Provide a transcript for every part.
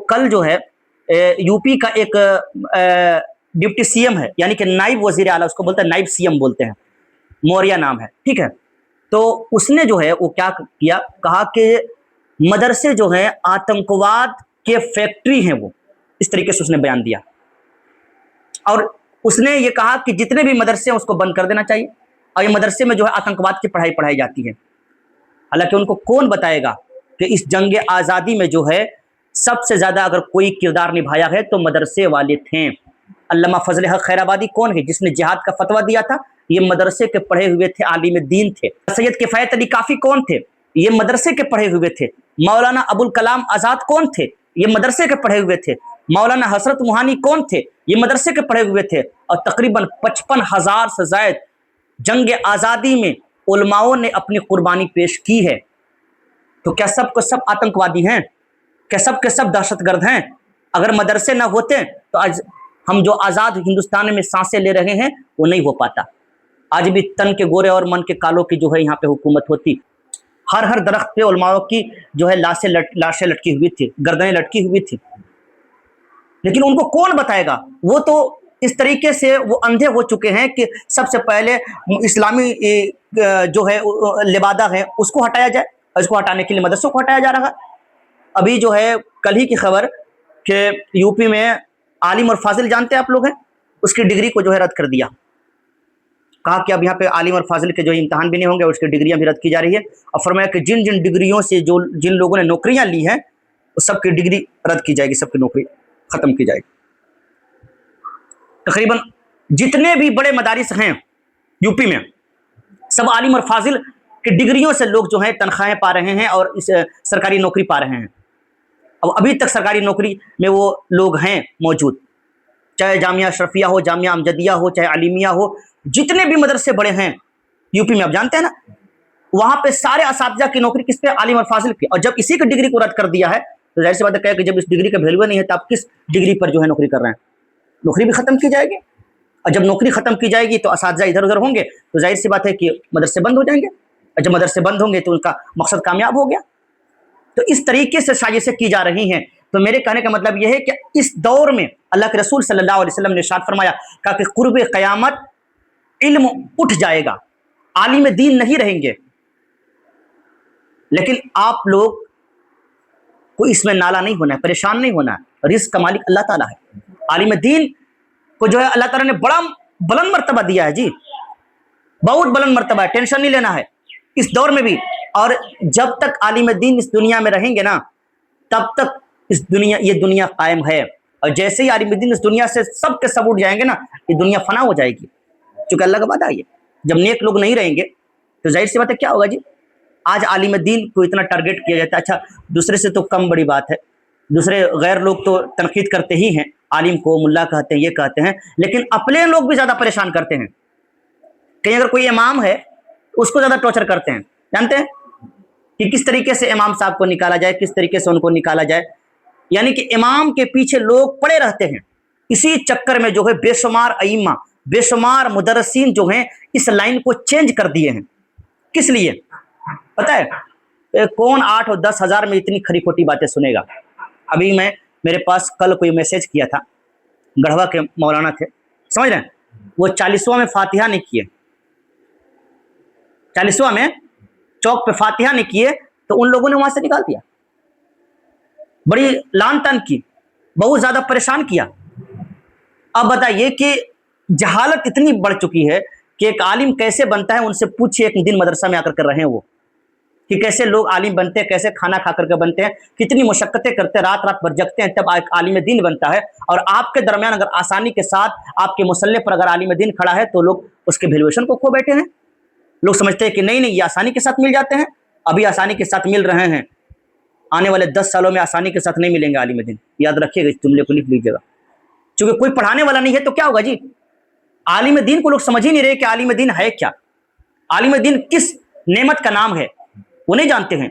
कल जो है यूपी का एक डिप्टी सीएम है, यानी कि नाइब वजीर आला, उसको बोलते हैं नाइब सीएम बोलते हैं, मौर्य नाम है, ठीक है। तो उसने जो है वो क्या किया, कहा कि मदरसे जो है आतंकवाद के फैक्ट्री हैं, वो इस तरीके से उसने बयान दिया। और उसने ये कहा कि जितने भी मदरसे हैं उसको बंद कर देना चाहिए, और ये मदरसे में जो है आतंकवाद की पढ़ाई पढ़ाई जाती है। हालांकि उनको कौन बताएगा कि इस जंग आज़ादी में जो है सबसे ज़्यादा अगर कोई किरदार निभाया है तो मदरसे वाले थे। अल्लामा फजल हक खैराबादी कौन है जिसने जिहाद का फतवा दिया था? ये मदरसे के पढ़े हुए थे, आलिम दीन थे। सैयद किफ़ायत अली काफ़ी कौन थे? ये मदरसे के पढ़े हुए थे। मौलाना अबुल कलाम आज़ाद कौन थे? ये मदरसे के पढ़े हुए थे। मौलाना हसरत मुहानी कौन थे? ये मदरसे के पढ़े हुए थे। और तकरीबन 55,000 से ज़ायद जंग आज़ादी में उलमाओं ने अपनी कुर्बानी पेश की है। तो क्या सब को सब आतंकवादी हैं? क्या सब के सब दहशतगर्द हैं? अगर मदरसे ना होते तो आज हम जो आज़ाद हिंदुस्तान में सांसें ले रहे हैं वो नहीं हो पाता। आज भी तन के गोरे और मन के कालों की जो है यहाँ पे हुकूमत होती। हर दरख्त पे उलमाओं की जो है लाशें लटकी हुई थी, गर्दनें लटकी हुई थी, लेकिन उनको कौन बताएगा? वो तो इस तरीके से वो अंधे हो चुके हैं कि सबसे पहले इस्लामी जो है लिबादा है उसको हटाया जाए, और इसको हटाने के लिए मदरसों को हटाया जा रहा है। अभी जो है कल ही की खबर कि यूपी में आलिम और फाजिल जानते हैं आप लोग हैं, उसकी डिग्री को जो है रद्द कर दिया। कहा कि अब यहाँ पे आलिम और फाजिल के जो इम्तहान भी नहीं होंगे, उसकी डिग्रियां भी रद्द की जा रही है। और फरमाया कि जिन जिन डिग्रियों से जिन लोगों ने नौकरियां ली हैं उस सबकी डिग्री रद्द की जाएगी, सबकी नौकरी खत्म की जाएगी। तकरीबन जितने भी बड़े मदारिस हैं यूपी में, सब आलिम और फाजिल की डिग्रियों से लोग जो हैं तनख्वाहें पा रहे हैं और इस सरकारी नौकरी पा रहे हैं। अब अभी तक सरकारी नौकरी में वो लोग हैं मौजूद, चाहे जामिया अशरफिया हो, जामिया अमजदिया हो, चाहे अलीमिया हो, जितने भी मदरसे बड़े हैं यूपी में, आप जानते हैं ना, वहां पे सारे असातिज़ा की नौकरी किस पे? आलिम और फाजिल की। और जब इसी की डिग्री को रद्द कर दिया है तो जाहिर सी बात है कि जब इस डिग्री का वैल्यू नहीं है तो आप किस डिग्री पर जो है नौकरी कर रहे हैं? नौकरी भी खत्म की जाएगी, और जब नौकरी खत्म की जाएगी तो असातिज़ा इधर उधर होंगे, तो जाहिर सी बात है कि मदरसे बंद हो जाएंगे, और जब मदरसे बंद होंगे तो उनका मकसद कामयाब हो गया। तो इस तरीके से साजिशें की जा रही हैं। तो मेरे कहने का मतलब यह है कि इस दौर में अल्लाह के रसूल सल्लल्लाहु अलैहि वसल्लम ने इरशाद फरमाया कि कुर्ब क़यामत इल्म उठ जाएगा, आलिम दीन नहीं रहेंगे। लेकिन आप लोग को इसमें नाला नहीं होना है, परेशान नहीं होना है। रिज़्क़ का मालिक अल्लाह ताला है। आलिम दीन को जो है अल्लाह ताला ने बड़ा बुलंद मर्तबा दिया है जी, बहुत बुलंद मर्तबा है, टेंशन नहीं लेना है इस दौर में भी। और जब तक आलिम दीन इस दुनिया में रहेंगे ना, तब तक ये दुनिया कायम है। और जैसे ही आलिम दीन इस दुनिया से सब के सब उठ जाएंगे ना, ये दुनिया फना हो जाएगी, क्योंकि अल्लाह का वादा है। जब नेक लोग नहीं रहेंगे तो जाहिर सी बात है क्या होगा जी? आज आलिम दीन को इतना टारगेट किया जाता है। अच्छा, दूसरे से तो कम बड़ी बात है, दूसरे गैर लोग तो तनकीद करते ही हैं, आलिम को मुल्ला कहते हैं, ये कहते हैं, लेकिन अपने लोग भी ज़्यादा परेशान करते हैं। कहीं अगर कोई इमाम है उसको ज़्यादा टॉर्चर करते हैं। जानते हैं कि किस तरीके से इमाम साहब को निकाला जाए, किस तरीके से उनको निकाला जाए। यानी कि इमाम के पीछे लोग पड़े रहते हैं। इसी चक्कर में जो है बेशुमार अइम्मा, बेशुमार मुदर्रिसीन जो हैं इस लाइन को चेंज कर दिए हैं। किस लिए पता है? कौन 8 और 10 हज़ार में इतनी खरी खोटी बातें सुनेगा? अभी मेरे पास कल कोई मैसेज किया था, गढ़वा के मौलाना थे, समझ रहे हैं, वो 40वां में फातिहा नहीं किए, 40वां में चौक पे फातिहा नहीं किए, तो उन लोगों ने वहां से निकाल दिया, बड़ी लान तान की, बहुत ज्यादा परेशान किया। अब बताइए कि जहालत इतनी बढ़ चुकी है कि एक आलिम कैसे बनता है, उनसे पूछिए, एक दिन मदरसा में आकर कर रहे हैं वो, कि कैसे लोग आलिम बनते हैं, कैसे खाना खा करके बनते हैं, कितनी मुशक्कतें करते हैं, रात रात भर जगते हैं, तब एक आलिम दीन बनता है। और आपके दरमियान अगर आसानी के साथ आपके मुसल्ले पर अगर आलिम दीन खड़ा है तो लोग उसके वैल्यूएशन को खो बैठे हैं। लोग समझते हैं कि नहीं नहीं, ये आसानी के साथ मिल जाते हैं, अभी आसानी के साथ मिल रहे हैं, आने वाले 10 सालों में आसानी के साथ नहीं मिलेंगे आलिम दीन। याद रखिएगा, इस जुमले को लिख लीजिएगा, क्योंकि कोई पढ़ाने वाला नहीं है तो क्या होगा जी? आलिम दीन को लोग समझ ही नहीं रहे कि आलिम दीन है क्या, आलिम दीन किस नेमत का नाम है, वो नहीं जानते हैं।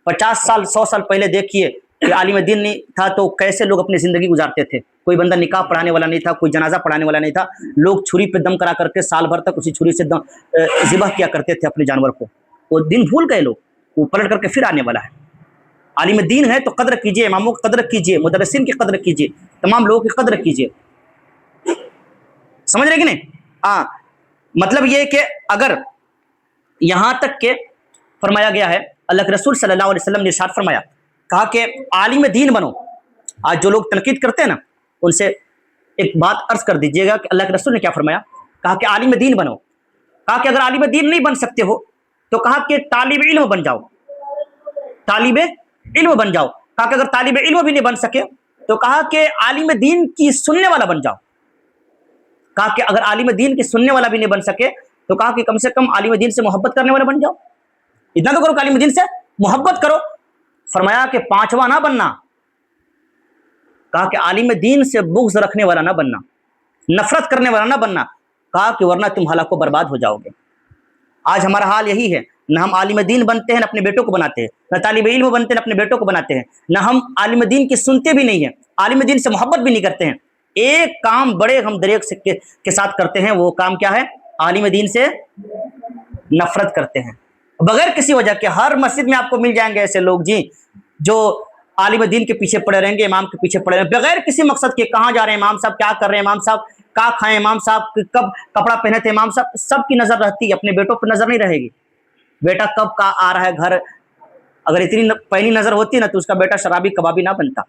50 साल 100 साल पहले देखिए कि आलिम दीन नहीं था तो कैसे लोग अपनी ज़िंदगी गुजारते थे। कोई बंदा निकाह पढ़ाने वाला नहीं था, कोई जनाजा पढ़ाने वाला नहीं था, लोग छुरी पे दम करा करके साल भर तक उसी छुरी से ज़िबह किया करते थे अपने जानवर को। वो दिन भूल गए लोग, वो पलट करके फिर आने वाला है। عالم دین ہے تو قدر کیجیے، اماموں کی قدر کیجیے، مدرسین کی قدر کیجیے، تمام لوگوں کی قدر کیجیے. سمجھ رہے کہ نہیں؟ ہاں، مطلب یہ کہ اگر یہاں تک کہ فرمایا گیا ہے، اللہ کے رسول صلی اللہ علیہ وسلم نے ارشاد فرمایا، کہا کہ عالم دین بنو. آج جو لوگ تنقید کرتے ہیں نا، ان سے ایک بات عرض کر دیجیے گا کہ اللہ کے رسول نے کیا فرمایا. کہا کہ عالم دین بنو. کہا کہ اگر عالم دین نہیں بن سکتے ہو تو کہا کہ طالب علم بن جاؤ، طالب علم بن جاؤ. کہا کہ اگر طالب علم بھی نہیں بن سکے تو کہا کہ عالم دین کی سننے والا بن جاؤ. کہا کہ اگر عالم دین کی سننے والا بھی نہیں بن سکے تو کہا کہ کم سے کم عالم دین سے محبت کرنے والا بن جاؤ. اتنا تو کرو کہ عالم دین سے محبت کرو. فرمایا کہ پانچواں نہ بننا. کہا کہ عالم دین سے بغض رکھنے والا نہ بننا، نفرت کرنے والا نہ بننا. کہا کہ ورنہ تم ہلاک و برباد ہو جاؤ گے. آج ہمارا حال یہی ہے، نہ ہم عالم دین بنتے ہیں نہ اپنے بیٹوں کو بناتے ہیں، نہ طالب علم بنتے ہیں نہ اپنے بیٹوں کو بناتے ہیں، نہ ہم عالم دین کی سنتے بھی نہیں ہیں، عالم دین سے محبت بھی نہیں کرتے ہیں. ایک کام بڑے ہم دریغ کے ساتھ کرتے ہیں، وہ کام کیا ہے؟ عالم دین سے نفرت کرتے ہیں بغیر کسی وجہ کے. ہر مسجد میں آپ کو مل جائیں گے ایسے لوگ جی، جو عالم دین کے پیچھے پڑے رہیں گے، امام کے پیچھے پڑے رہیں گے بغیر کسی مقصد کے. کہاں جا رہے ہیں امام صاحب، کیا کر رہے ہیں امام صاحب، کیا کھائیں امام صاحب، کب کپڑا پہنے تھے امام صاحب، سب کی نظر رہتی ہے، اپنے بیٹوں پر نظر نہیں رہے گی. بیٹا کب کا آ رہا ہے گھر، اگر اتنی پہلی نظر ہوتی نا تو اس کا بیٹا شرابی کبابی نہ بنتا.